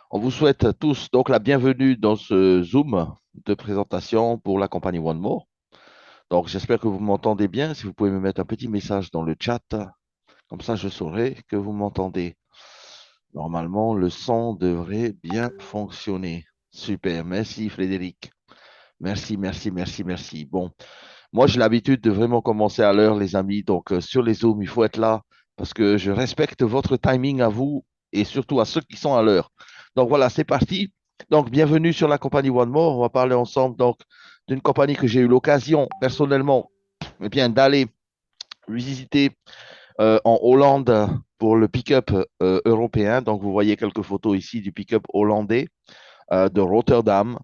On vous souhaite tous donc la bienvenue dans ce Zoom de présentation pour la compagnie One More. Donc, j'espère que vous m'entendez bien. Si vous pouvez me mettre un petit message dans le chat, comme ça je saurai que vous m'entendez. Normalement, le son devrait bien fonctionner. Super. Merci Frédéric. Merci, merci, merci, merci. Bon, moi j'ai l'habitude de vraiment commencer à l'heure, les amis. Donc, sur les Zooms, il faut être là parce que je respecte votre timing à vous et surtout à ceux qui sont à l'heure. Donc voilà, c'est parti. Donc, bienvenue sur la compagnie One More. On va parler ensemble donc d'une compagnie que j'ai eu l'occasion personnellement d'aller visiter en Hollande pour le pick-up européen. Donc, vous voyez quelques photos ici du pick-up hollandais de Rotterdam.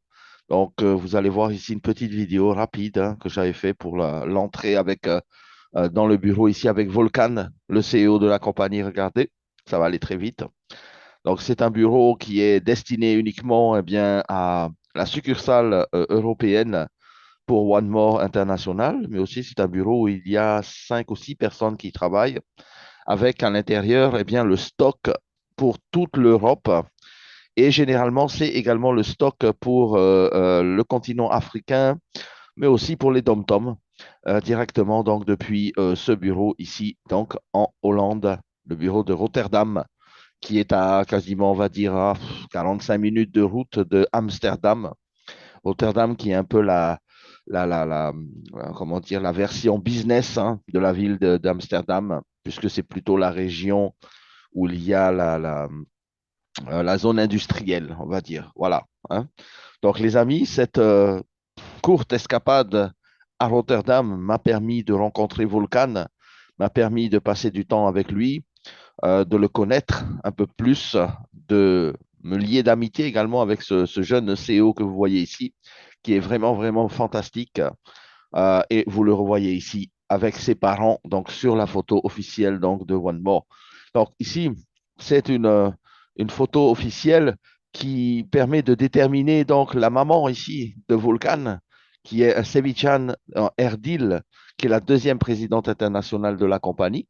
Donc, vous allez voir ici une petite vidéo rapide que j'avais fait pour l'entrée avec dans le bureau ici avec Volcan, le CEO de la compagnie. Regardez, ça va aller très vite. Donc, c'est un bureau qui est destiné uniquement à la succursale européenne pour One More International, mais aussi c'est un bureau où il y a 5 ou 6 personnes qui travaillent avec à l'intérieur le stock pour toute l'Europe. Et généralement, c'est également le stock pour le continent africain, mais aussi pour les dom-toms, directement donc depuis ce bureau ici, donc en Hollande, le bureau de Rotterdam, qui est à quasiment, on va dire, à 45 minutes de route de Amsterdam. Rotterdam qui est un peu comment dire, la version business de la ville d'Amsterdam, puisque c'est plutôt la région où il y a la zone industrielle, on va dire. Voilà, hein. Donc, les amis, cette courte escapade à Rotterdam m'a permis de rencontrer Volcan, m'a permis de passer du temps avec lui, de le connaître un peu plus, de me lier d'amitié également avec ce jeune CEO que vous voyez ici, qui est vraiment, vraiment fantastique. Et vous le revoyez ici avec ses parents, donc sur la photo officielle donc, de One More. Donc ici, c'est une photo officielle qui permet de déterminer donc la maman ici de Volcan, qui est Sevichan Erdil, qui est la deuxième présidente internationale de la compagnie.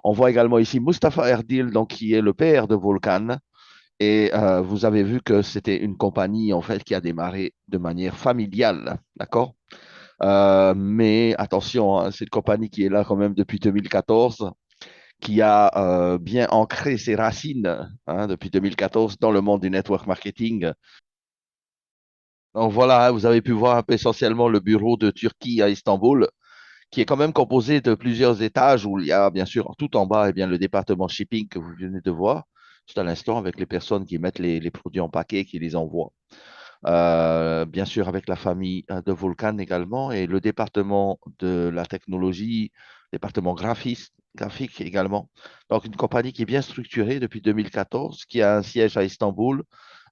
On voit également ici Mustafa Erdil, donc, qui est le père de Volcan. Et vous avez vu que c'était une compagnie en fait qui a démarré de manière familiale, d'accord? Mais attention, hein, c'est une compagnie qui est là quand même depuis 2014, qui a bien ancré ses racines depuis 2014 dans le monde du network marketing. Donc voilà, hein, vous avez pu voir un peu essentiellement le bureau de Turquie à Istanbul, qui est quand même composé de plusieurs étages où il y a bien sûr tout en bas le département shipping que vous venez de voir juste à l'instant avec les personnes qui mettent les produits en paquet, qui les envoient. Bien sûr avec la famille de Vulcan également et le département de la technologie, département graphique également. Donc une compagnie qui est bien structurée depuis 2014, qui a un siège à Istanbul,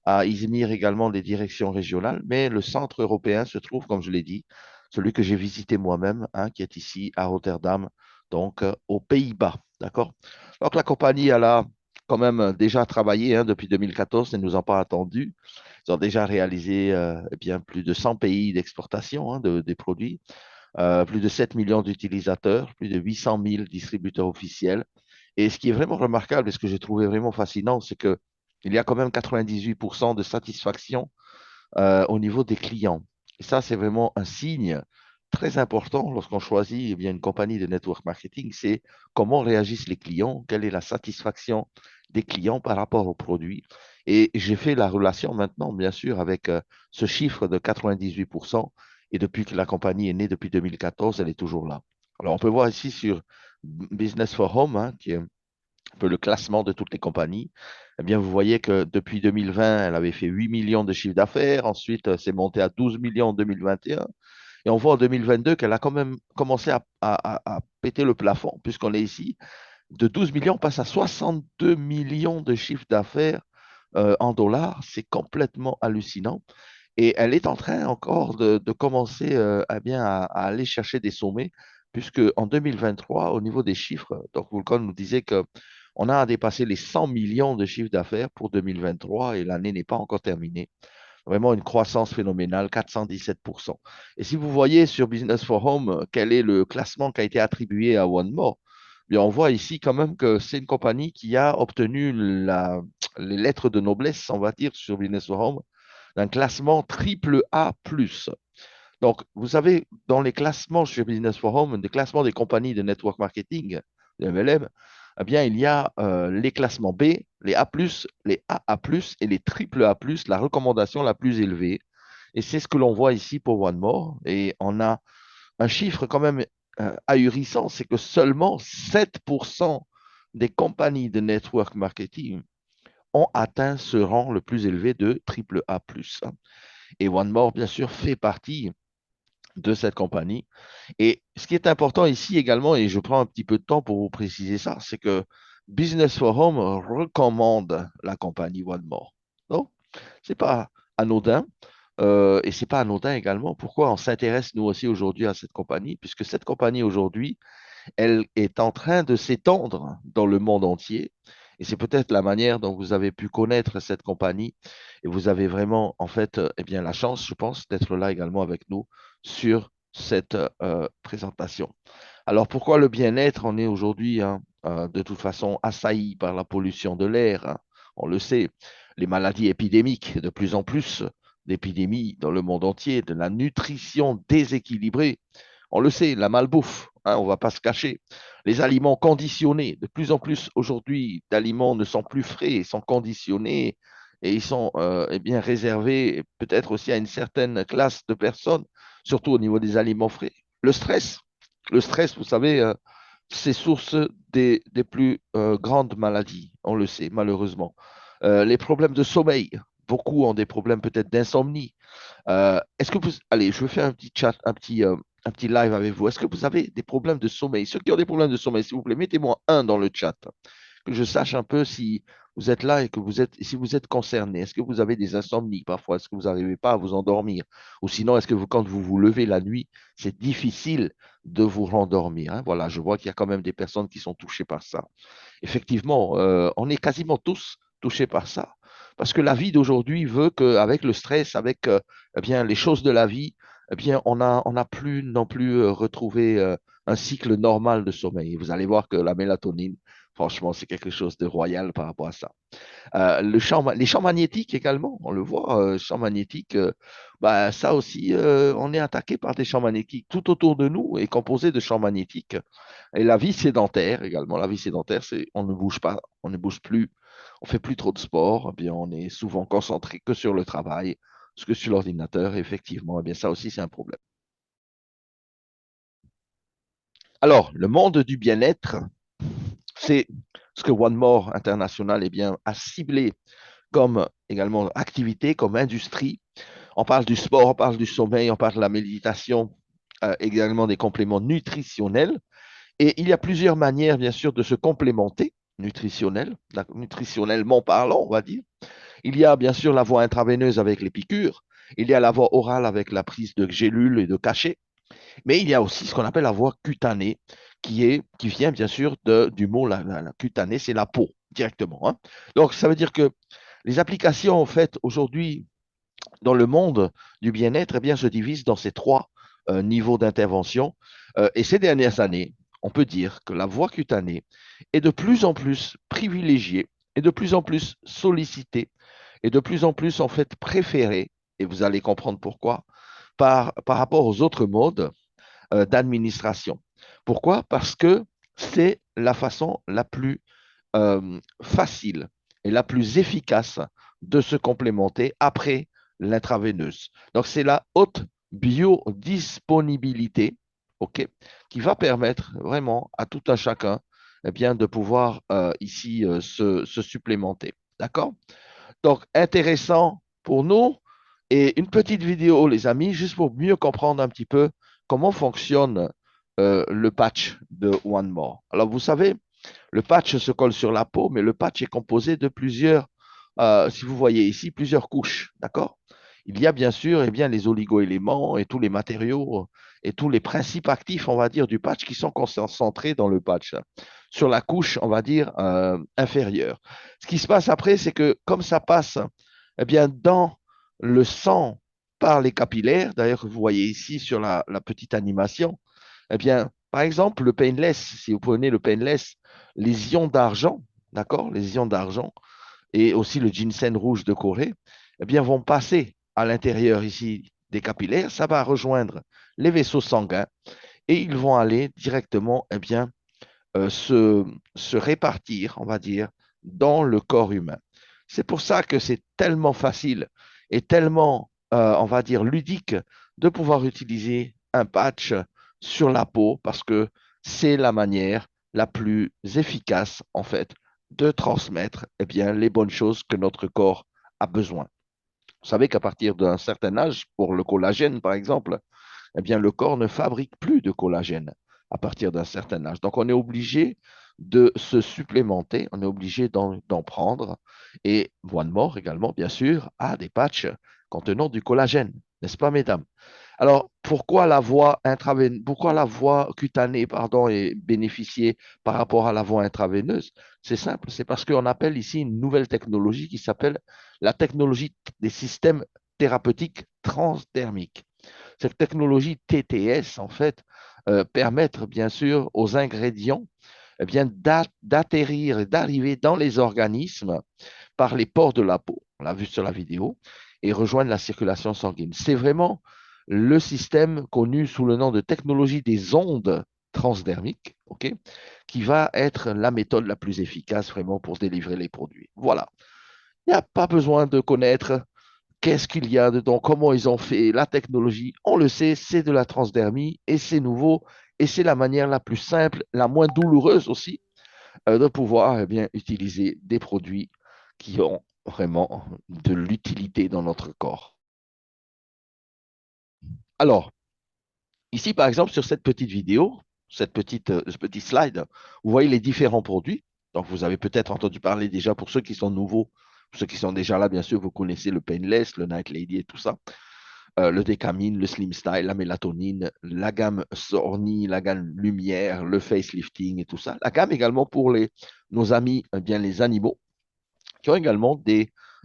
à Izmir également des directions régionales, mais le centre européen se trouve, comme je l'ai dit, celui que j'ai visité moi-même, qui est ici à Rotterdam, donc aux Pays-Bas. D'accord? Donc la compagnie, elle a quand même déjà travaillé depuis 2014, elle ne nous a pas attendu. Ils ont déjà réalisé plus de 100 pays d'exportation des produits, plus de 7 millions d'utilisateurs, plus de 800 000 distributeurs officiels. Et ce qui est vraiment remarquable et ce que j'ai trouvé vraiment fascinant, c'est que il y a quand même 98% de satisfaction au niveau des clients. Et ça, c'est vraiment un signe très important lorsqu'on choisit une compagnie de network marketing, c'est comment réagissent les clients, quelle est la satisfaction des clients par rapport au produit. Et j'ai fait la relation maintenant, bien sûr, avec ce chiffre de 98%. Et depuis que la compagnie est née, depuis 2014, elle est toujours là. Alors, on peut voir ici sur Business for Home, qui est un peu le classement de toutes les compagnies, eh bien, vous voyez que depuis 2020, elle avait fait 8 millions de chiffre d'affaires. Ensuite, c'est monté à 12 millions en 2021. Et on voit en 2022 qu'elle a quand même commencé à péter le plafond, puisqu'on est ici. De 12 millions, on passe à 62 millions de chiffre d'affaires en dollars. C'est complètement hallucinant. Et elle est en train encore de commencer à aller chercher des sommets, puisque en 2023, au niveau des chiffres, donc Vulcan nous disait que on a dépassé les 100 millions de chiffres d'affaires pour 2023 et l'année n'est pas encore terminée. Vraiment une croissance phénoménale, 417%. Et si vous voyez sur Business for Home quel est le classement qui a été attribué à OneMore, bien on voit ici quand même que c'est une compagnie qui a obtenu les lettres de noblesse, on va dire, sur Business Forum, d'un classement triple A+. Donc, vous savez, dans les classements chez Business Forum, des classements des compagnies de network marketing, de MLM, eh bien, il y a les classements B, les A+, les AA+, et les triple A+, la recommandation la plus élevée. Et c'est ce que l'on voit ici pour One More. Et on a un chiffre quand même ahurissant, c'est que seulement 7% des compagnies de network marketing ont atteint ce rang le plus élevé de triple A+. Et One More, bien sûr, fait partie de cette compagnie. Et ce qui est important ici également, et je prends un petit peu de temps pour vous préciser ça, c'est que Business Forum recommande la compagnie One More. Non, c'est pas anodin. Et c'est pas anodin également. Pourquoi on s'intéresse nous aussi aujourd'hui à cette compagnie? Puisque cette compagnie aujourd'hui, elle est en train de s'étendre dans le monde entier. Et c'est peut-être la manière dont vous avez pu connaître cette compagnie. Et vous avez vraiment, en fait, eh bien, la chance, je pense, d'être là également avec nous sur cette présentation. Alors, pourquoi le bien-être? On est aujourd'hui, hein, de toute façon, assailli par la pollution de l'air, hein. On le sait, les maladies épidémiques, de plus en plus d'épidémies dans le monde entier, de la nutrition déséquilibrée. On le sait, la malbouffe, hein, on ne va pas se cacher. Les aliments conditionnés, de plus en plus aujourd'hui, d'aliments ne sont plus frais, ils sont conditionnés et ils sont eh bien réservés peut-être aussi à une certaine classe de personnes, surtout au niveau des aliments frais. Le stress, vous savez, c'est source des plus grandes maladies, on le sait malheureusement. Les problèmes de sommeil, beaucoup ont des problèmes peut-être d'insomnie. Est-ce que vous... Allez, je vais faire un petit chat, un petit live avec vous. Est-ce que vous avez des problèmes de sommeil? Ceux qui ont des problèmes de sommeil, s'il vous plaît, mettez-moi un dans le chat, que je sache un peu si vous êtes là et que vous êtes, si vous êtes concerné. Est-ce que vous avez des insomnies parfois? Est-ce que vous n'arrivez pas à vous endormir? Ou sinon, est-ce que vous, quand vous vous levez la nuit, c'est difficile de vous rendormir, hein? Voilà, je vois qu'il y a quand même des personnes qui sont touchées par ça. Effectivement, on est quasiment tous touchés par ça. Parce que la vie d'aujourd'hui veut qu'avec le stress, avec eh bien, les choses de la vie, eh bien, on n'a plus non plus retrouvé un cycle normal de sommeil. Et vous allez voir que la mélatonine, franchement, c'est quelque chose de royal par rapport à ça. Les champs magnétiques également, on le voit, champs magnétiques, bah, ça aussi, on est attaqué par des champs magnétiques. Tout autour de nous est composé de champs magnétiques. Et la vie sédentaire également, la vie sédentaire, c'est on ne bouge pas, on ne bouge plus, on fait plus trop de sport, eh bien, on est souvent concentré que sur le travail, que sur l'ordinateur, et effectivement, eh bien, ça aussi, c'est un problème. Alors, le monde du bien-être, c'est ce que One More International eh bien, a ciblé comme également activité, comme industrie. On parle du sport, on parle du sommeil, on parle de la méditation, également des compléments nutritionnels. Et il y a plusieurs manières, bien sûr, de se complémenter nutritionnellement parlant, on va dire. Il y a bien sûr la voie intraveineuse avec les piqûres. Il y a la voie orale avec la prise de gélules et de cachets. Mais il y a aussi ce qu'on appelle la voie cutanée, qui vient bien sûr du mot la cutanée, c'est la peau directement, hein. Donc, ça veut dire que les applications, en fait, aujourd'hui, dans le monde du bien-être, eh bien, se divisent dans ces trois niveaux d'intervention. Et ces dernières années, on peut dire que la voie cutanée est de plus en plus privilégiée et de plus en plus sollicitée et de plus en plus, en fait, préférée, et vous allez comprendre pourquoi, par rapport aux autres modes d'administration. Pourquoi? Parce que c'est la façon la plus facile et la plus efficace de se complémenter après l'intraveineuse. Donc, c'est la haute biodisponibilité, ok, qui va permettre vraiment à tout un chacun eh bien, de pouvoir ici se supplémenter. D'accord? Donc, intéressant pour nous. Et une petite vidéo, les amis, juste pour mieux comprendre un petit peu comment fonctionne le patch de One More. Alors, vous savez, le patch se colle sur la peau, mais le patch est composé de plusieurs, si vous voyez ici, plusieurs couches, d'accord? Il y a bien sûr eh bien, les oligo-éléments et tous les matériaux et tous les principes actifs, on va dire, du patch qui sont concentrés dans le patch, sur la couche, on va dire, inférieure. Ce qui se passe après, c'est que comme ça passe eh bien, dans le sang par les capillaires, d'ailleurs, vous voyez ici sur la petite animation, eh bien, par exemple, le painless, si vous prenez le painless, les ions d'argent, d'accord? Les ions d'argent, et aussi le ginseng rouge de Corée, eh bien, vont passer à l'intérieur ici des capillaires. Ça va rejoindre les vaisseaux sanguins et ils vont aller directement, eh bien, se répartir, on va dire, dans le corps humain. C'est pour ça que c'est tellement facile et tellement, on va dire, ludique de pouvoir utiliser un patch sur la peau parce que c'est la manière la plus efficace, en fait, de transmettre eh bien, les bonnes choses que notre corps a besoin. Vous savez qu'à partir d'un certain âge, pour le collagène, par exemple, eh bien, le corps ne fabrique plus de collagène à partir d'un certain âge. Donc, on est obligé de se supplémenter, on est obligé d'en prendre. Et One More également, bien sûr, a des patchs contenant du collagène, n'est-ce pas, mesdames? Alors, pourquoi la voie cutanée, pardon, est bénéficiée par rapport à la voie intraveineuse? C'est simple, c'est parce qu'on appelle ici une nouvelle technologie qui s'appelle la technologie des systèmes thérapeutiques transdermiques. Cette technologie TTS, en fait, permet bien sûr aux ingrédients eh bien, d'atterrir et d'arriver dans les organismes par les pores de la peau, on l'a vu sur la vidéo, et rejoindre la circulation sanguine. C'est vraiment le système connu sous le nom de technologie des ondes transdermiques, ok, qui va être la méthode la plus efficace vraiment pour délivrer les produits. Voilà. Il n'y a pas besoin de connaître qu'est-ce qu'il y a dedans, comment ils ont fait la technologie. On le sait, c'est de la transdermie et c'est nouveau et c'est la manière la plus simple, la moins douloureuse aussi, de pouvoir eh bien, utiliser des produits qui ont vraiment de l'utilité dans notre corps. Alors, ici, par exemple, sur cette petite vidéo, ce petit slide, vous voyez les différents produits. Donc, vous avez peut-être entendu parler déjà pour ceux qui sont nouveaux, pour ceux qui sont déjà là, bien sûr, vous connaissez le Painless, le Night Lady et tout ça. Le Décamine, le Slim Style, la mélatonine, la gamme Sorni, la gamme Lumière, le facelifting et tout ça. La gamme également pour nos amis, eh bien, les animaux, qui ont également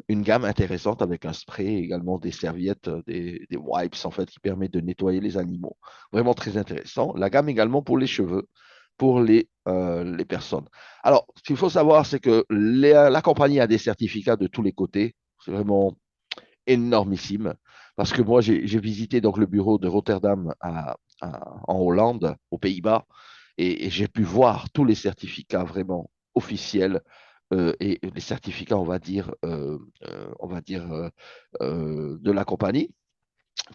une gamme intéressante avec un spray, également des serviettes, des wipes en fait, qui permettent de nettoyer les animaux. Vraiment très intéressant. La gamme également pour les cheveux, pour les personnes. Alors, ce qu'il faut savoir, c'est que la compagnie a des certificats de tous les côtés. C'est vraiment énormissime. Parce que moi, j'ai visité donc le bureau de Rotterdam en Hollande, aux Pays-Bas, et j'ai pu voir tous les certificats vraiment officiels et les certificats, on va dire de la compagnie,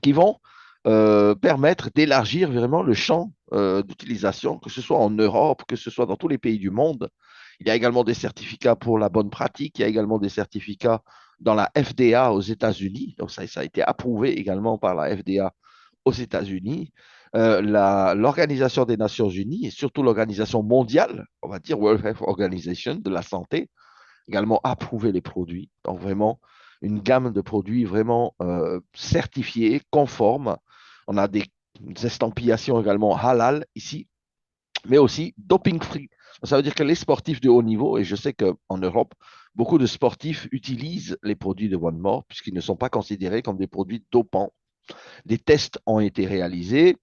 qui vont permettre d'élargir vraiment le champ d'utilisation, que ce soit en Europe, que ce soit dans tous les pays du monde. Il y a également des certificats pour la bonne pratique, il y a également des certificats dans la FDA aux États-Unis. Donc, ça a été approuvé également par la FDA aux États-Unis. L'Organisation des Nations Unies et surtout l'Organisation mondiale, on va dire World Health Organization de la santé, également approuvé les produits. Donc, vraiment, une gamme de produits vraiment certifiés, conformes. On a des estampations également halal ici, mais aussi doping free. Ça veut dire que les sportifs de haut niveau, et je sais qu'en Europe, beaucoup de sportifs utilisent les produits de One More puisqu'ils ne sont pas considérés comme des produits dopants. Des tests ont été réalisés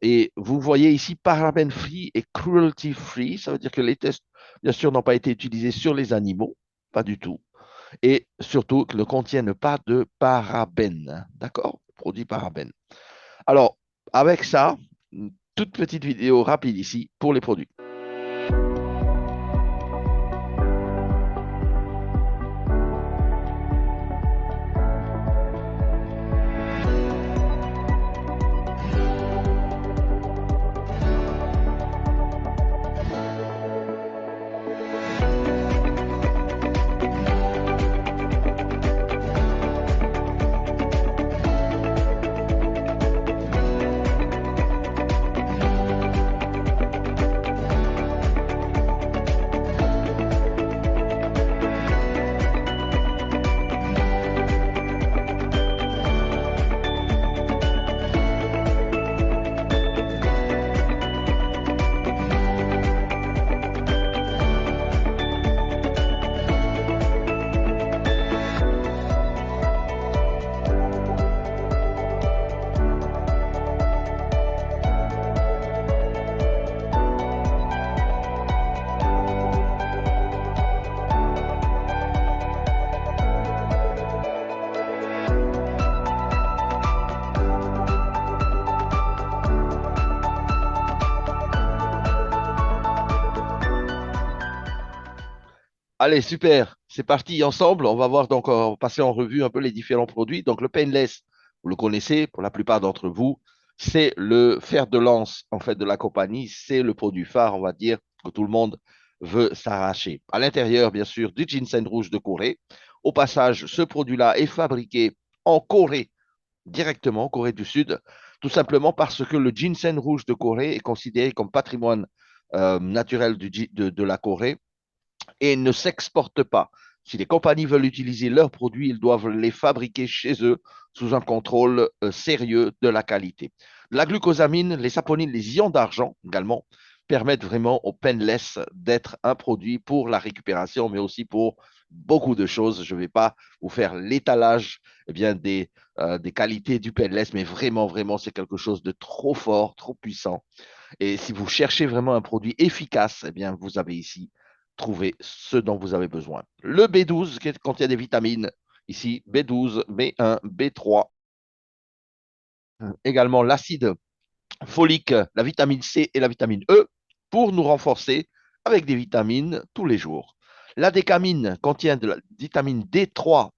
et vous voyez ici paraben free et cruelty free. Ça veut dire que les tests, bien sûr, n'ont pas été utilisés sur les animaux, pas du tout. Et surtout, ne contiennent pas de parabènes. D'accord? Produits parabènes. Alors, avec ça, une toute petite vidéo rapide ici pour les produits. Allez, super. C'est parti ensemble. On va voir donc, on va passer en revue un peu les différents produits. Donc, le painless, vous le connaissez pour la plupart d'entre vous. C'est le fer de lance, en fait, de la compagnie. C'est le produit phare, on va dire, que tout le monde veut s'arracher. À l'intérieur, bien sûr, du ginseng rouge de Corée. Au passage, ce produit-là est fabriqué en Corée, directement, en Corée du Sud, tout simplement parce que le ginseng rouge de Corée est considéré comme patrimoine naturel de la Corée et ne s'exportent pas. Si les compagnies veulent utiliser leurs produits, ils doivent les fabriquer chez eux sous un contrôle sérieux de la qualité. La glucosamine, les saponines, les ions d'argent également permettent vraiment au Painless d'être un produit pour la récupération, mais aussi pour beaucoup de choses. Je ne vais pas vous faire l'étalage des qualités du Painless, mais vraiment, vraiment, c'est quelque chose de trop fort, trop puissant. Et si vous cherchez vraiment un produit efficace, eh bien, vous avez ici trouvé ce dont vous avez besoin. Le B12 qui contient des vitamines, ici B12, B1, B3, également l'acide folique, la vitamine C et la vitamine E pour nous renforcer avec des vitamines tous les jours. La décamine contient de la vitamine D3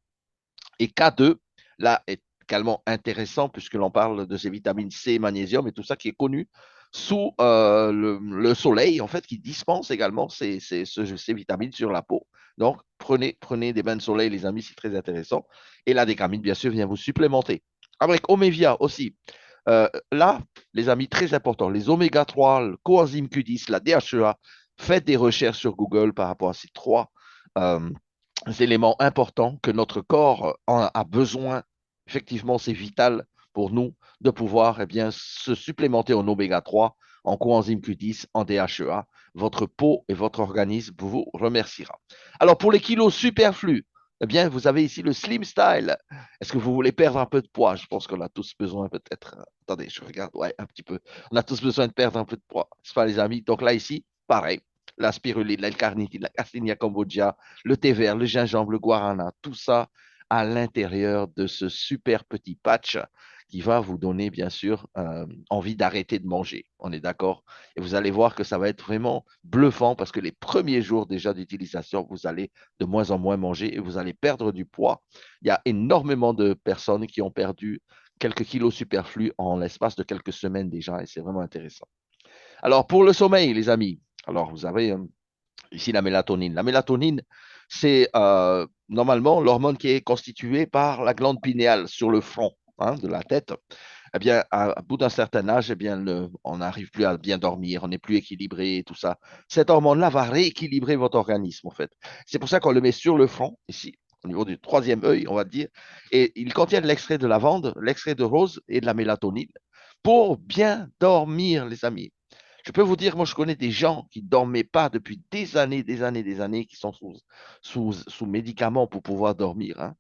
et K2. Là est également intéressant puisque l'on parle de ces vitamines C, magnésium et tout ça qui est connu sous le soleil, en fait, qui dispense également ces vitamines sur la peau. Donc, prenez des bains de soleil, les amis, c'est très intéressant. Et la décamine, bien sûr, vient vous supplémenter. Avec Omevia aussi. Là, les amis, très important, les oméga 3, le coenzyme Q10, la DHEA, faites des recherches sur Google par rapport à ces trois euh, éléments importants que notre corps a besoin. Effectivement, c'est vital pour nous de pouvoir se supplémenter en oméga 3, en coenzyme Q10, en DHEA. Votre peau et votre organisme vous remerciera. Alors, pour les kilos superflus, eh bien, vous avez ici le Slim Style. Est-ce que vous voulez perdre un peu de poids? Je pense qu'on a tous besoin peut-être. Attendez, je regarde. Ouais, un petit peu. On a tous besoin de perdre un peu de poids. C'est pas les amis. Donc là, ici, pareil. La spiruline, l'L-carnitine, la Garcinia cambogia, le thé vert, le gingembre, le guarana, tout ça à l'intérieur de ce super petit patch qui va vous donner, bien sûr, envie d'arrêter de manger. On est d'accord? Et vous allez voir que ça va être vraiment bluffant parce que les premiers jours déjà d'utilisation, vous allez de moins en moins manger et vous allez perdre du poids. Il y a énormément de personnes qui ont perdu quelques kilos superflus en l'espace de quelques semaines déjà et c'est vraiment intéressant. Alors, pour le sommeil, les amis, alors vous avez ici la mélatonine. La mélatonine, c'est normalement l'hormone qui est constituée par la glande pinéale sur le front de la tête. Eh bien, à bout d'un certain âge, eh bien, on n'arrive plus à bien dormir, on n'est plus équilibré et tout ça. Cette hormone-là va rééquilibrer votre organisme, en fait. C'est pour ça qu'on le met sur le front, ici, au niveau du troisième œil, on va dire. Et il contient de l'extrait de lavande, l'extrait de rose et de la mélatonine pour bien dormir, les amis. Je peux vous dire, moi, je connais des gens qui ne dormaient pas depuis des années, des années, des années, qui sont sous médicaments pour pouvoir dormir,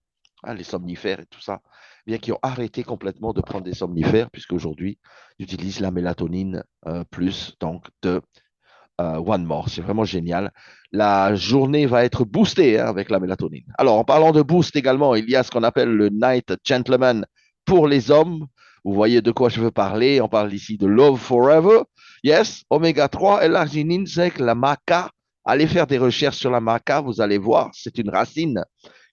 les somnifères et tout ça, bien qui ont arrêté complètement de prendre des somnifères, puisqu'aujourd'hui, ils utilisent la mélatonine plus, donc de One More. C'est vraiment génial. La journée va être boostée avec la mélatonine. Alors, en parlant de boost également, il y a ce qu'on appelle le Night Gentleman pour les hommes. Vous voyez de quoi je veux parler. On parle ici de Love Forever. Yes, oméga 3, L-arginine, c'est la maca. Allez faire des recherches sur la maca, vous allez voir, c'est une racine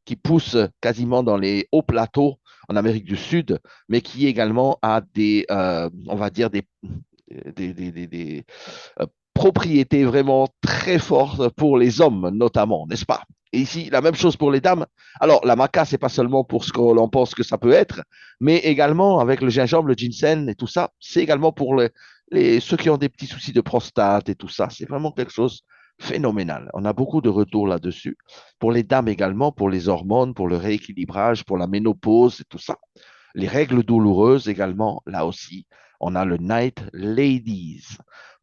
qui pousse quasiment dans les hauts plateaux en Amérique du Sud, mais qui également a on va dire, des propriétés vraiment très fortes pour les hommes, notamment, n'est-ce pas? Et ici, la même chose pour les dames. Alors, la maca, c'est pas seulement pour ce que l'on pense que ça peut être, mais également avec le gingembre, le ginseng et tout ça, c'est également pour ceux qui ont des petits soucis de prostate et tout ça. C'est vraiment quelque chose de phénoménal. On a beaucoup de retours là-dessus. Pour les dames également, pour les hormones, pour le rééquilibrage, pour la ménopause et tout ça. Les règles douloureuses également, là aussi, on a le Night Ladies.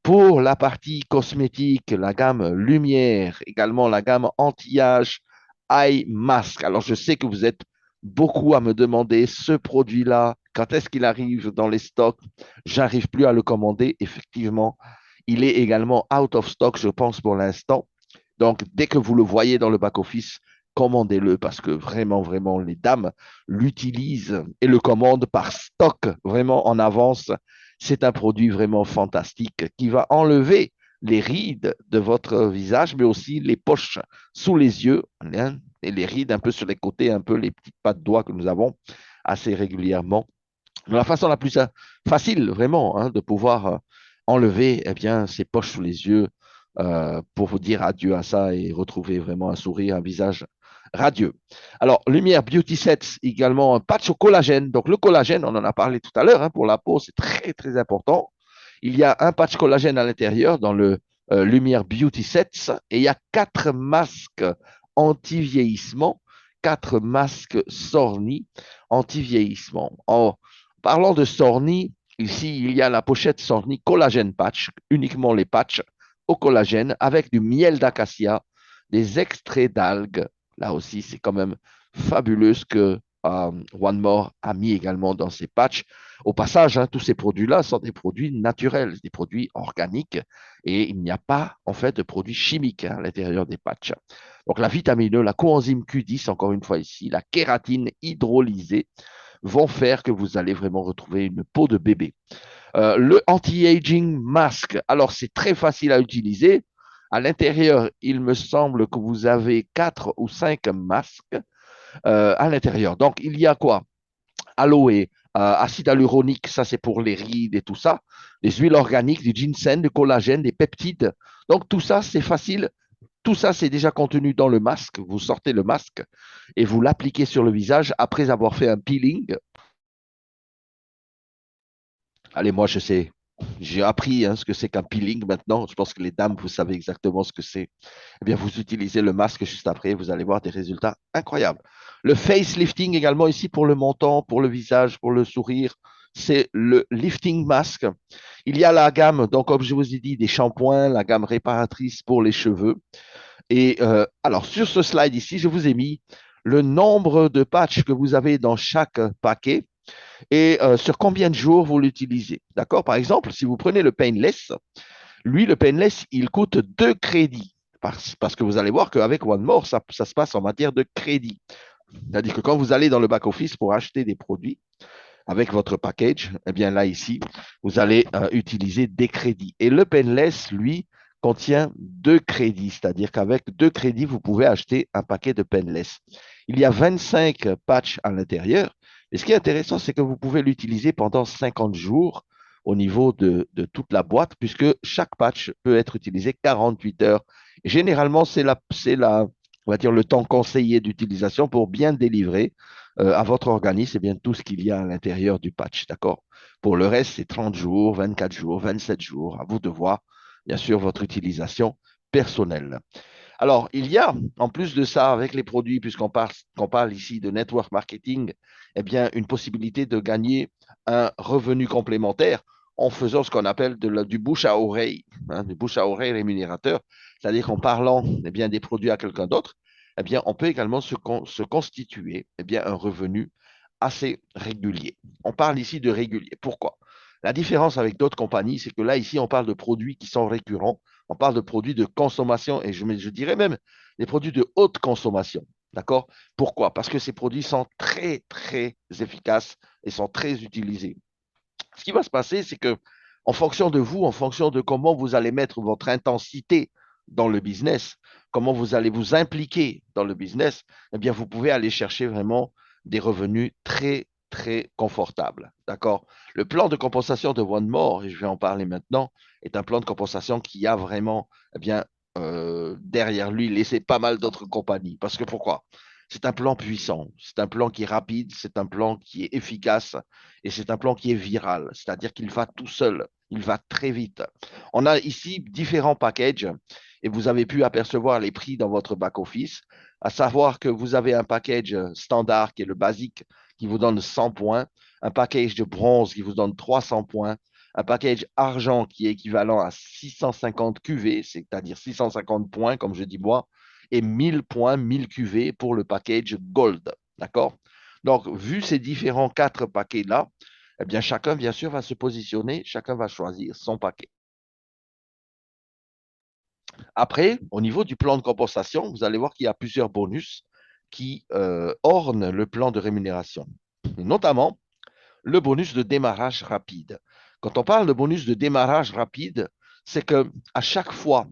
Pour la partie cosmétique, la gamme lumière, également la gamme anti-âge Eye Mask. Alors, je sais que vous êtes beaucoup à me demander ce produit-là, quand est-ce qu'il arrive dans les stocks? J'arrive plus à le commander. Effectivement, il est également out of stock, je pense, pour l'instant. Donc, dès que vous le voyez dans le back-office, commandez-le parce que vraiment, vraiment, les dames l'utilisent et le commandent par stock, vraiment en avance. C'est un produit vraiment fantastique qui va enlever les rides de votre visage, mais aussi les poches sous les yeux, hein, et les rides un peu sur les côtés, un peu les petites pattes doigts que nous avons assez régulièrement. La façon la plus facile, vraiment, hein, de pouvoir enlever eh bien, ces poches sous les yeux pour vous dire adieu à ça et retrouver vraiment un sourire, un visage radieux. Alors, Lumière Beauty Sets, également un patch au collagène. Donc, le collagène, on en a parlé tout à l'heure, hein, pour la peau, c'est très, très important. Il y a un patch collagène à l'intérieur dans le Lumière Beauty Sets et il y a 4 masques anti-vieillissement, 4 masques Sorni anti-vieillissement. Parlant de Sorni, ici, il y a la pochette Sorni Collagène Patch, uniquement les patchs au collagène avec du miel d'acacia, des extraits d'algues. Là aussi, c'est quand même fabuleux ce que One More a mis également dans ses patchs. Au passage, hein, tous ces produits-là sont des produits naturels, des produits organiques et il n'y a pas en fait de produits chimiques hein, à l'intérieur des patchs. Donc la vitamine E, la coenzyme Q10, encore une fois ici, la kératine hydrolysée, vont faire que vous allez vraiment retrouver une peau de bébé. Le anti-aging mask, alors c'est très facile à utiliser. À l'intérieur, il me semble que vous avez 4 ou 5 masques à l'intérieur. Donc, il y a quoi? Aloe, acide hyaluronique, ça c'est pour les rides et tout ça. Les huiles organiques, du ginseng, du collagène, des peptides. Donc, tout ça, c'est facile. Tout ça, c'est déjà contenu dans le masque. Vous sortez le masque et vous l'appliquez sur le visage après avoir fait un peeling. Allez, moi, je sais. J'ai appris hein, ce que c'est qu'un peeling maintenant. Je pense que les dames, vous savez exactement ce que c'est. Eh bien, vous utilisez le masque juste après, vous allez voir des résultats incroyables. Le facelifting également ici pour le menton, pour le visage, pour le sourire, c'est le lifting mask. Il y a la gamme, donc comme je vous ai dit, des shampoings, la gamme réparatrice pour les cheveux. Et alors, sur ce slide ici, je vous ai mis le nombre de patchs que vous avez dans chaque paquet et sur combien de jours vous l'utilisez. D'accord? Par exemple, si vous prenez le Painless, lui, le Painless, il coûte 2 crédits. Parce que vous allez voir qu'avec One More, ça se passe en matière de crédit. C'est-à-dire que quand vous allez dans le back-office pour acheter des produits avec votre package, eh bien là, ici, vous allez utiliser des crédits. Et le Painless, lui, contient 2 crédits. C'est-à-dire qu'avec 2 crédits, vous pouvez acheter un paquet de Painless. Il y a 25 patchs à l'intérieur. Et ce qui est intéressant, c'est que vous pouvez l'utiliser pendant 50 jours au niveau de toute la boîte, puisque chaque patch peut être utilisé 48 heures. Et généralement, on va dire, le temps conseillé d'utilisation pour bien délivrer à votre organisme et bien tout ce qu'il y a à l'intérieur du patch. D'accord? Pour le reste, c'est 30 jours, 24 jours, 27 jours. À vous de voir, bien sûr, votre utilisation personnelle. Alors, il y a, en plus de ça, avec les produits, qu'on parle ici de network marketing, eh bien, une possibilité de gagner un revenu complémentaire en faisant ce qu'on appelle du bouche à oreille, hein, du bouche à oreille rémunérateur, c'est-à-dire qu'en parlant eh bien, des produits à quelqu'un d'autre, eh bien, on peut également se constituer eh bien, un revenu assez régulier. On parle ici de régulier. Pourquoi? La différence avec d'autres compagnies, c'est que là, ici, on parle de produits qui sont récurrents, on parle de produits de consommation et je dirais même des produits de haute consommation. D'accord? Pourquoi? Parce que ces produits sont très, très efficaces et sont très utilisés. Ce qui va se passer, c'est que en fonction de vous, en fonction de comment vous allez mettre votre intensité dans le business, comment vous allez vous impliquer dans le business, eh bien, vous pouvez aller chercher vraiment des revenus très, très confortables. D'accord? Le plan de compensation de One More, et je vais en parler maintenant, est un plan de compensation qui a vraiment, eh bien, derrière lui laissé pas mal d'autres compagnies. Parce que pourquoi? C'est un plan puissant, c'est un plan qui est rapide, c'est un plan qui est efficace et c'est un plan qui est viral, c'est-à-dire qu'il va tout seul, il va très vite. On a ici différents packages et vous avez pu apercevoir les prix dans votre back-office, à savoir que vous avez un package standard qui est le basique qui vous donne 100 points, un package de bronze qui vous donne 300 points, un package argent qui est équivalent à 650 QV, c'est-à-dire 650 points, comme je dis moi, et 1000 points, 1000 QV pour le package Gold. D'accord? Donc, vu ces différents 4 paquets-là, eh bien, chacun, bien sûr, va se positionner, chacun va choisir son paquet. Après, au niveau du plan de compensation, vous allez voir qu'il y a plusieurs bonus qui ornent le plan de rémunération, et notamment le bonus de démarrage rapide. Quand on parle de bonus de démarrage rapide, c'est que à chaque fois,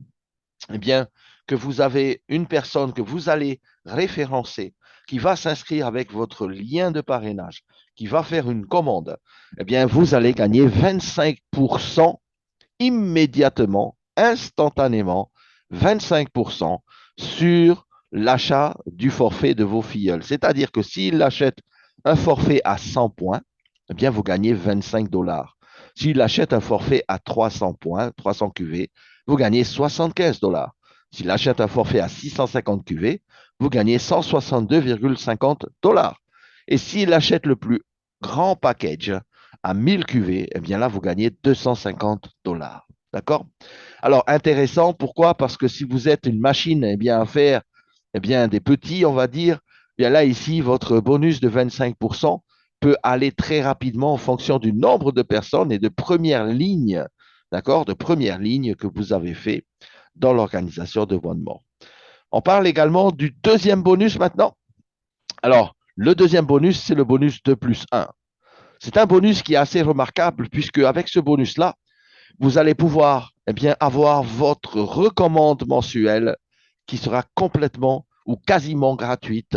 eh bien, que vous avez une personne que vous allez référencer, qui va s'inscrire avec votre lien de parrainage, qui va faire une commande, eh bien, vous allez gagner 25% immédiatement, instantanément, 25% sur l'achat du forfait de vos filleuls. C'est-à-dire que s'il achète un forfait à 100 points, eh bien, vous gagnez 25 dollars. S'il achète un forfait à 300 points, 300 QV, vous gagnez 75 dollars. S'il achète un forfait à 650 QV, vous gagnez 162,50 dollars. Et s'il achète le plus grand package à 1000 QV, eh bien là, vous gagnez 250 dollars. D'accord? Alors, intéressant, pourquoi? Parce que si vous êtes une machine eh bien, à faire eh bien, des petits, on va dire, eh bien là, ici, votre bonus de 25% peut aller très rapidement en fonction du nombre de personnes et de première ligne, d'accord, de première ligne que vous avez fait dans l'organisation de One. On parle également du deuxième bonus maintenant. Alors, le deuxième bonus, c'est le bonus 2 plus 1. C'est un bonus qui est assez remarquable puisque avec ce bonus-là, vous allez pouvoir eh bien, avoir votre recommande mensuelle qui sera complètement ou quasiment gratuite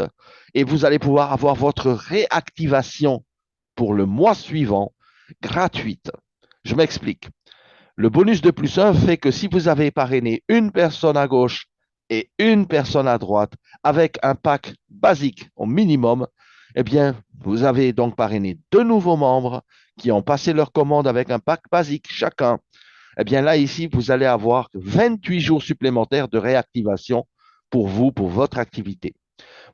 et vous allez pouvoir avoir votre réactivation pour le mois suivant gratuite. Je m'explique. Le bonus de plus 1 fait que si vous avez parrainé une personne à gauche et une personne à droite avec un pack basique au minimum, eh bien, vous avez donc parrainé deux nouveaux membres qui ont passé leur commande avec un pack basique chacun. Eh bien, là, ici, vous allez avoir 28 jours supplémentaires de réactivation pour vous, pour votre activité.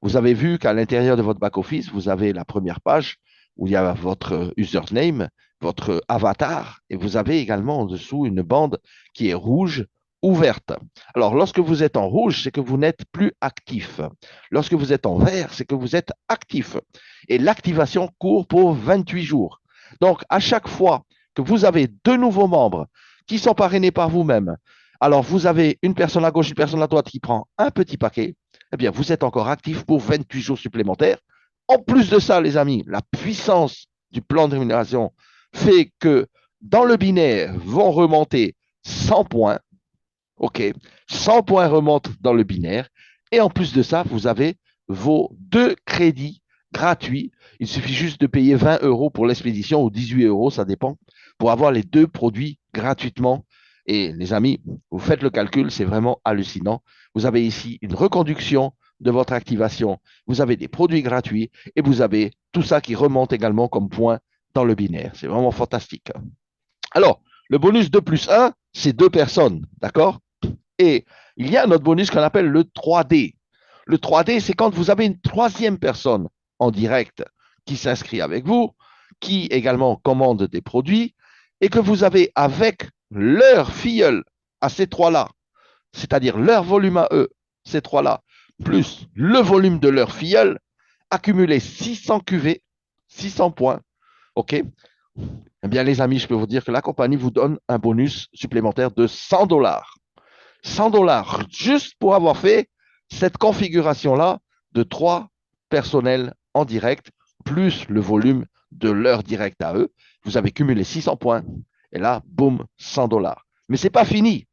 Vous avez vu qu'à l'intérieur de votre back-office, vous avez la première page où il y a votre username, votre avatar, et vous avez également en dessous une bande qui est rouge ou verte. Alors, lorsque vous êtes en rouge, c'est que vous n'êtes plus actif. Lorsque vous êtes en vert, c'est que vous êtes actif. Et l'activation court pour 28 jours. Donc, à chaque fois que vous avez deux nouveaux membres qui sont parrainés par vous-même, alors vous avez une personne à gauche, une personne à droite qui prend un petit paquet, eh bien, vous êtes encore actif pour 28 jours supplémentaires. En plus de ça, les amis, la puissance du plan de rémunération fait que dans le binaire vont remonter 100 points. OK, 100 points remontent dans le binaire. Et en plus de ça, vous avez vos deux crédits gratuits. Il suffit juste de payer 20 euros pour l'expédition ou 18 euros, ça dépend, pour avoir les deux produits gratuitement. Et les amis, vous faites le calcul, c'est vraiment hallucinant. Vous avez ici une reconduction de votre activation, vous avez des produits gratuits et vous avez tout ça qui remonte également comme points dans le binaire. C'est vraiment fantastique. Alors, le bonus 2 plus 1, c'est deux personnes, d'accord? Et il y a un autre bonus qu'on appelle le 3D. Le 3D, c'est quand vous avez une troisième personne en direct qui s'inscrit avec vous, qui également commande des produits, et que vous avez avec leur filleul à ces trois-là, c'est-à-dire leur volume à eux, ces trois-là, plus le volume de leur filleul, accumulé 600 QV, 600 points, OK? Eh bien, les amis, je peux vous dire que la compagnie vous donne un bonus supplémentaire de 100 dollars. 100 dollars juste pour avoir fait cette configuration-là de trois personnels en direct, plus le volume de leur direct à eux. Vous avez cumulé 600 points. Et là, boum, 100 dollars. Mais ce n'est pas fini.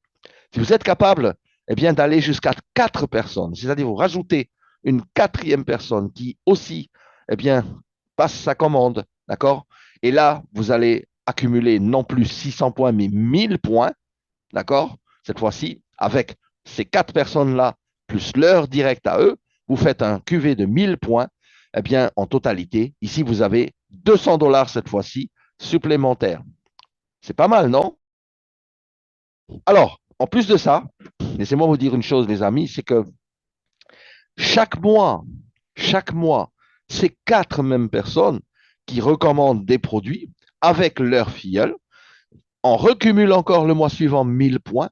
Si vous êtes capable eh bien, d'aller jusqu'à 4 personnes, c'est-à-dire vous rajoutez une quatrième personne qui aussi eh bien, passe sa commande, d'accord? Et là, vous allez accumuler non plus 600 points, mais 1000 points, d'accord? Cette fois-ci, avec ces 4 personnes-là, plus leur direct à eux, vous faites un QV de 1000 points. Eh bien, en totalité, ici, vous avez 200 dollars cette fois-ci supplémentaires. C'est pas mal, non? Alors, en plus de ça, laissez-moi vous dire une chose, les amis, c'est que chaque mois, chaque mois, c'est 4 mêmes personnes qui recommandent des produits avec leur filleul. On recumule encore le mois suivant 1000 points.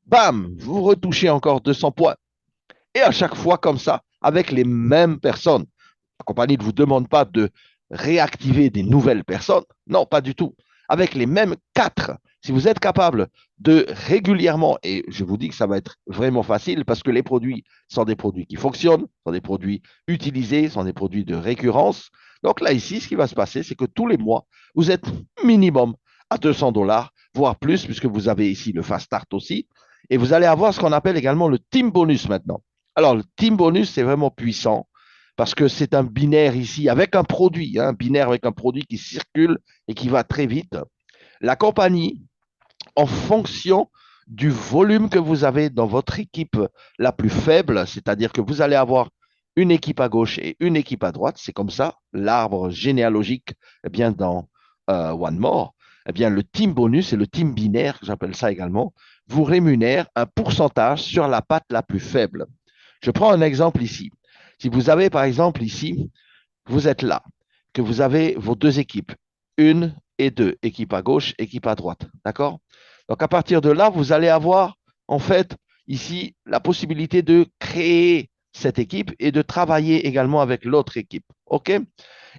Bam, vous retouchez encore 200 points. Et à chaque fois comme ça, avec les mêmes personnes. La compagnie ne vous demande pas de réactiver des nouvelles personnes. Non, pas du tout. Avec les mêmes 4, si vous êtes capable de régulièrement, et je vous dis que ça va être vraiment facile parce que les produits sont des produits qui fonctionnent, sont des produits utilisés, sont des produits de récurrence. Donc là, ici, ce qui va se passer, c'est que tous les mois, vous êtes minimum à 200 $, voire plus, puisque vous avez ici le Fast Start aussi. Et vous allez avoir ce qu'on appelle également le Team Bonus maintenant. Alors, le Team Bonus, c'est vraiment puissant parce que c'est un binaire ici avec un produit, un binaire avec un produit qui circule et qui va très vite. La compagnie, en fonction du volume que vous avez dans votre équipe la plus faible, c'est-à-dire que vous allez avoir une équipe à gauche et une équipe à droite, c'est comme ça, l'arbre généalogique, eh bien, dans One More, eh bien, le team bonus et le team binaire, j'appelle ça également, vous rémunère un pourcentage sur la patte la plus faible. Je prends un exemple ici. Si vous avez, par exemple, ici, vous êtes là, que vous avez vos deux équipes, une et deux, équipe à gauche, équipe à droite. D'accord? Donc, à partir de là, vous allez avoir, en fait, ici, la possibilité de créer cette équipe et de travailler également avec l'autre équipe. OK?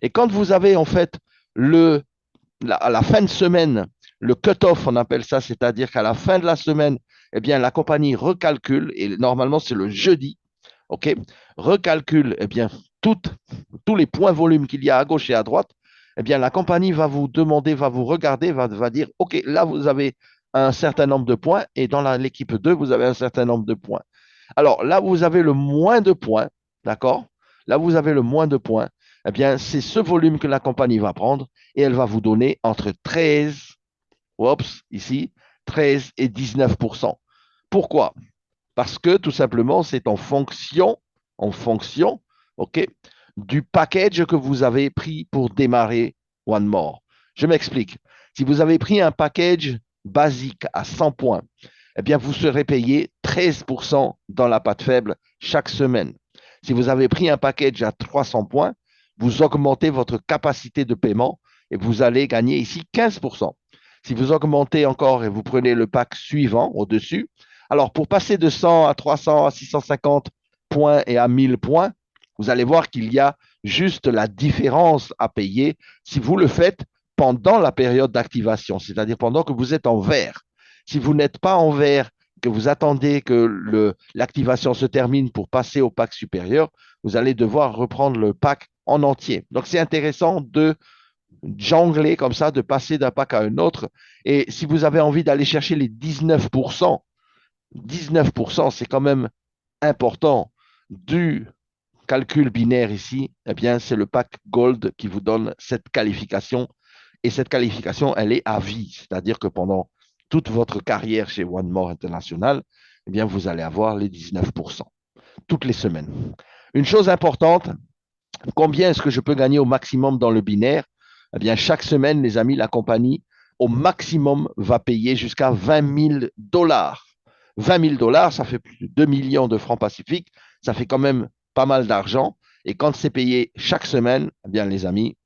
Et quand vous avez, en fait, à la fin de semaine, le cut-off, on appelle ça, c'est-à-dire qu'à la fin de la semaine, eh bien, la compagnie recalcule, et normalement, c'est le jeudi, OK, recalcule eh bien, tous les points volume qu'il y a à gauche et à droite, eh bien, la compagnie va vous demander, va vous regarder, va dire, OK, là, vous avez un certain nombre de points et dans l'équipe 2, vous avez un certain nombre de points. Alors, là, vous avez le moins de points, d'accord? Là, vous avez le moins de points. Eh bien, c'est ce volume que la compagnie va prendre et elle va vous donner entre 13, oups, ici, 13 et 19%. Pourquoi? Parce que tout simplement, c'est en fonction, OK, du package que vous avez pris pour démarrer One More. Je m'explique. Si vous avez pris un package basique à 100 points, eh bien, vous serez payé 13% dans la patte faible chaque semaine. Si vous avez pris un package à 300 points, vous augmentez votre capacité de paiement et vous allez gagner ici 15%. Si vous augmentez encore et vous prenez le pack suivant au-dessus, alors pour passer de 100 à 300 à 650 points et à 1000 points, vous allez voir qu'il y a juste la différence à payer si vous le faites pendant la période d'activation, c'est-à-dire pendant que vous êtes en vert. Si vous n'êtes pas en vert, que vous attendez que l'activation se termine pour passer au pack supérieur, vous allez devoir reprendre le pack en entier. Donc, c'est intéressant de jongler comme ça, de passer d'un pack à un autre. Et si vous avez envie d'aller chercher les 19%, 19%, c'est quand même important du calcul binaire ici, eh bien, c'est le pack Gold qui vous donne cette qualification. Et cette qualification, elle est à vie. C'est-à-dire que pendant toute votre carrière chez One More International, eh bien, vous allez avoir les 19% toutes les semaines. Une chose importante, combien est-ce que je peux gagner au maximum dans le binaire? Eh bien, chaque semaine, les amis, la compagnie, au maximum, va payer jusqu'à 20 000 dollars. 20 000 dollars, ça fait plus de 2 millions de francs pacifiques. Ça fait quand même pas mal d'argent. Et quand c'est payé chaque semaine, eh bien, les amis,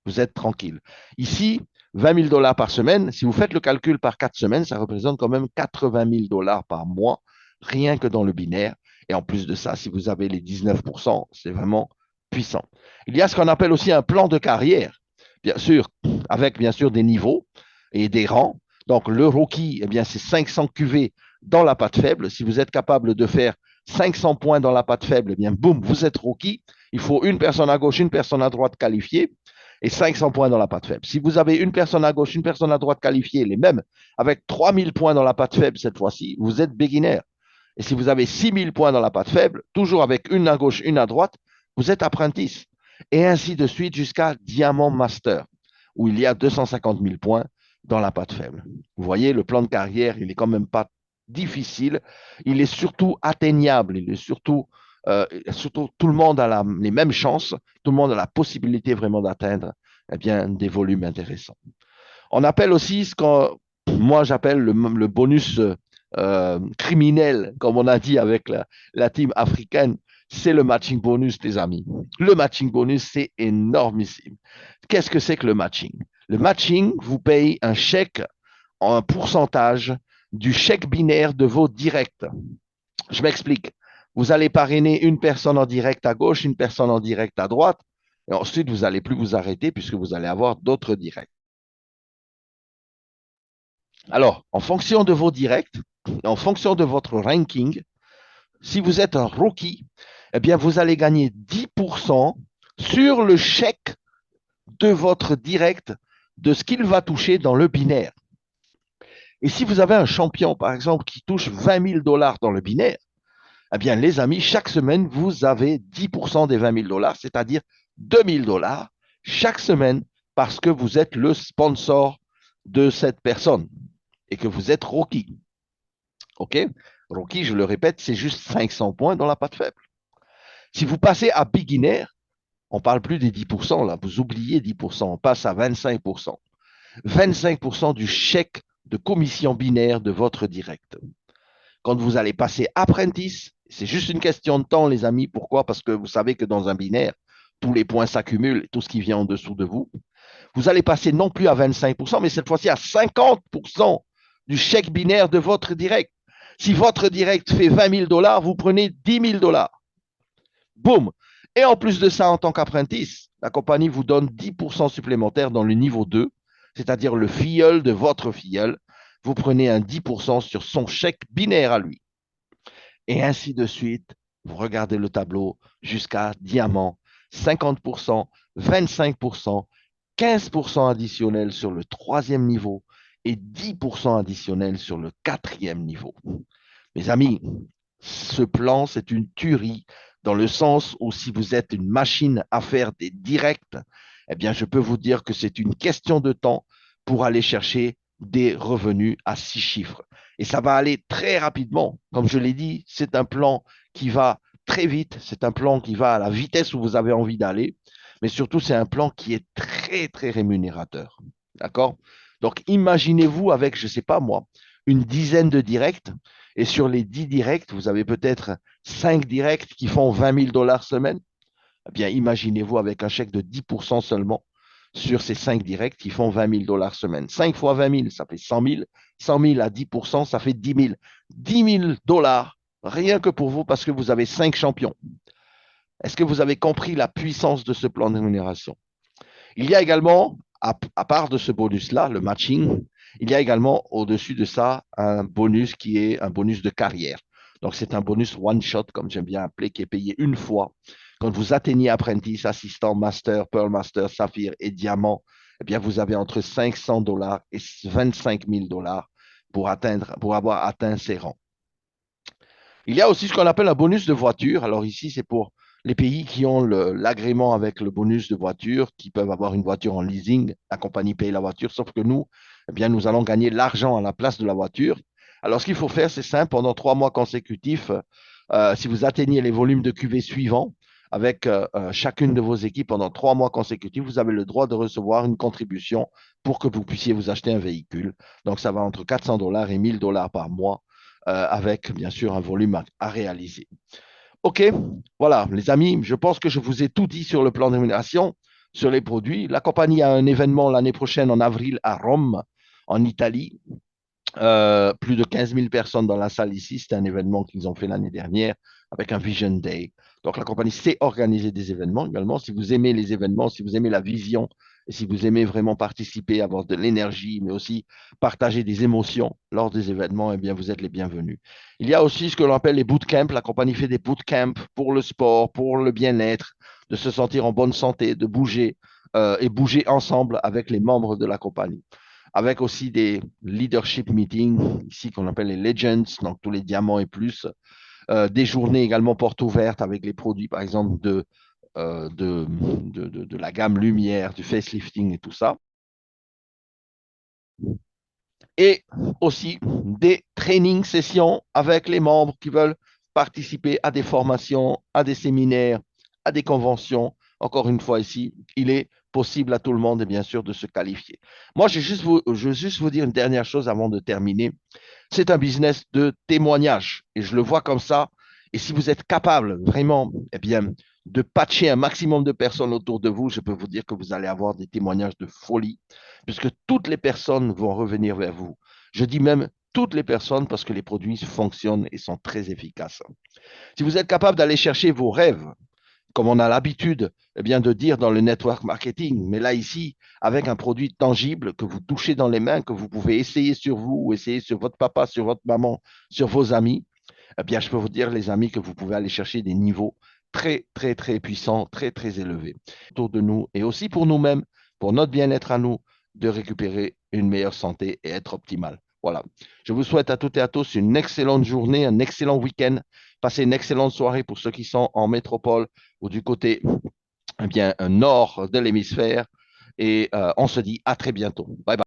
vous êtes tranquille. Ici, 20 000 dollars par semaine, si vous faites le calcul par 4 semaines, ça représente quand même 80 000 dollars par mois, rien que dans le binaire. Et en plus de ça, si vous avez les 19%, c'est vraiment puissant. Il y a ce qu'on appelle aussi un plan de carrière, bien sûr, avec bien sûr des niveaux et des rangs. Donc, le rookie, eh bien, c'est 500 QV dans la patte faible. Si vous êtes capable de faire 500 points dans la patte faible, eh bien, boum, vous êtes rookie. Il faut une personne à gauche, une personne à droite qualifiée et 500 points dans la patte faible. Si vous avez une personne à gauche, une personne à droite qualifiée, les mêmes, avec 3000 points dans la patte faible cette fois-ci, vous êtes beginner. Et si vous avez 6000 points dans la patte faible, toujours avec une à gauche, une à droite, vous êtes apprentice. Et ainsi de suite jusqu'à Diamant Master, où il y a 250 000 points dans la patte faible. Vous voyez, le plan de carrière, il n'est quand même pas difficile. Il est surtout atteignable. Il est surtout tout le monde a les mêmes chances. Tout le monde a la possibilité vraiment d'atteindre eh bien, des volumes intéressants. On appelle aussi ce que moi j'appelle le bonus criminel, comme on a dit avec la team africaine, c'est le matching bonus, les amis. Le matching bonus, c'est énormissime. Qu'est-ce que c'est que le matching? Le matching vous paye un chèque en un pourcentage du chèque binaire de vos directs. Je m'explique. Vous allez parrainer une personne en direct à gauche, une personne en direct à droite, et ensuite vous n'allez plus vous arrêter puisque vous allez avoir d'autres directs. Alors, en fonction de vos directs, en fonction de votre ranking, si vous êtes un rookie, eh bien, vous allez gagner 10% sur le chèque de votre direct de ce qu'il va toucher dans le binaire. Et si vous avez un champion, par exemple, qui touche 20 000 dollars dans le binaire, eh bien, les amis, chaque semaine, vous avez 10% des 20 000 dollars, c'est-à-dire 2 000 dollars chaque semaine parce que vous êtes le sponsor de cette personne et que vous êtes Rocky. OK? Rocky, je le répète, c'est juste 500 points dans la patte faible. Si vous passez à beginner, on ne parle plus des 10%, là, vous oubliez 10%, on passe à 25%. 25% du chèque de commission binaire de votre direct. Quand vous allez passer apprentice, c'est juste une question de temps, les amis. Pourquoi? Parce que vous savez que dans un binaire, tous les points s'accumulent, tout ce qui vient en dessous de vous. Vous allez passer non plus à 25%, mais cette fois-ci à 50% du chèque binaire de votre direct. Si votre direct fait 20 000 dollars, vous prenez 10 000 dollars. Boum. Et en plus de ça, en tant qu'apprentice, la compagnie vous donne 10% supplémentaire dans le niveau 2, c'est-à-dire le filleul de votre filleul. Vous prenez un 10% sur son chèque binaire à lui. Et ainsi de suite. Vous regardez le tableau jusqu'à diamant, 50%, 25%, 15% additionnel sur le troisième niveau et 10% additionnel sur le quatrième niveau. Mes amis, ce plan, c'est une tuerie dans le sens où si vous êtes une machine à faire des directs, eh bien, je peux vous dire que c'est une question de temps pour aller chercher des revenus à 6 chiffres. Et ça va aller très rapidement. Comme je l'ai dit, c'est un plan qui va très vite. C'est un plan qui va à la vitesse où vous avez envie d'aller. Mais surtout, c'est un plan qui est très, très rémunérateur. D'accord? Donc, imaginez-vous avec, je ne sais pas moi, une dizaine de directs. Et sur les 10 directs, vous avez peut-être 5 directs qui font 20 000 dollars semaine. Eh bien, imaginez-vous avec un chèque de 10% seulement sur ces 5 directs qui font 20 000 dollars semaine. 5 fois 20 000, ça fait 100 000. 100 000 à 10%, ça fait 10 000. 10 000 dollars, rien que pour vous, parce que vous avez 5 champions. Est-ce que vous avez compris la puissance de ce plan de rémunération? Il y a également, à part de ce bonus-là, le matching, il y a également au-dessus de ça un bonus qui est un bonus de carrière. Donc, c'est un bonus one-shot, comme j'aime bien appeler, qui est payé une fois. Quand vous atteignez apprentice, assistant, master, pearl master, saphir et diamant, eh bien, vous avez entre 500 dollars et 25 000 dollars pour avoir atteint ces rangs. Il y a aussi ce qu'on appelle un bonus de voiture. Alors ici, c'est pour les pays qui ont l'agrément avec le bonus de voiture, qui peuvent avoir une voiture en leasing. La compagnie paye la voiture, sauf que nous, eh bien, nous allons gagner l'argent à la place de la voiture. Alors, ce qu'il faut faire, c'est simple. Pendant 3 mois consécutifs, si vous atteignez les volumes de QV suivants, avec chacune de vos équipes pendant 3 mois consécutifs, vous avez le droit de recevoir une contribution pour que vous puissiez vous acheter un véhicule. Donc, ça va entre 400 dollars et 1000 dollars par mois avec bien sûr un volume à réaliser. OK, voilà, les amis, je pense que je vous ai tout dit sur le plan de rémunération, sur les produits. La compagnie a un événement l'année prochaine en avril à Rome, en Italie. Plus de 15 000 personnes dans la salle ici. C'était un événement qu'ils ont fait l'année dernière avec un Vision Day. Donc, la compagnie sait organiser des événements également. Si vous aimez les événements, si vous aimez la vision, et si vous aimez vraiment participer, avoir de l'énergie, mais aussi partager des émotions lors des événements, eh bien, vous êtes les bienvenus. Il y a aussi ce que l'on appelle les bootcamps. La compagnie fait des bootcamps pour le sport, pour le bien-être, de se sentir en bonne santé, de bouger et bouger ensemble avec les membres de la compagnie avec aussi des leadership meetings, ici qu'on appelle les Legends, donc tous les diamants et plus, des journées également portes ouvertes avec les produits, par exemple, de la gamme Lumière, du facelifting et tout ça. Et aussi des training sessions avec les membres qui veulent participer à des formations, à des séminaires, à des conventions. Encore une fois ici, il est possible à tout le monde, et bien sûr, de se qualifier. Moi, je veux juste vous dire une dernière chose avant de terminer. C'est un business de témoignage et je le vois comme ça. Et si vous êtes capable vraiment, eh bien, de patcher un maximum de personnes autour de vous, je peux vous dire que vous allez avoir des témoignages de folie, puisque toutes les personnes vont revenir vers vous. Je dis même toutes les personnes parce que les produits fonctionnent et sont très efficaces. Si vous êtes capable d'aller chercher vos rêves, comme on a l'habitude eh bien, de dire dans le network marketing, mais là ici, avec un produit tangible que vous touchez dans les mains, que vous pouvez essayer sur vous ou essayer sur votre papa, sur votre maman, sur vos amis, eh bien, je peux vous dire, les amis, que vous pouvez aller chercher des niveaux très, très, très puissants, très, très élevés autour de nous et aussi pour nous-mêmes, pour notre bien-être à nous, de récupérer une meilleure santé et être optimal. Voilà. Je vous souhaite à toutes et à tous une excellente journée, un excellent week-end. Passez une excellente soirée pour ceux qui sont en métropole ou du côté eh bien, nord de l'hémisphère. Et on se dit à très bientôt. Bye bye.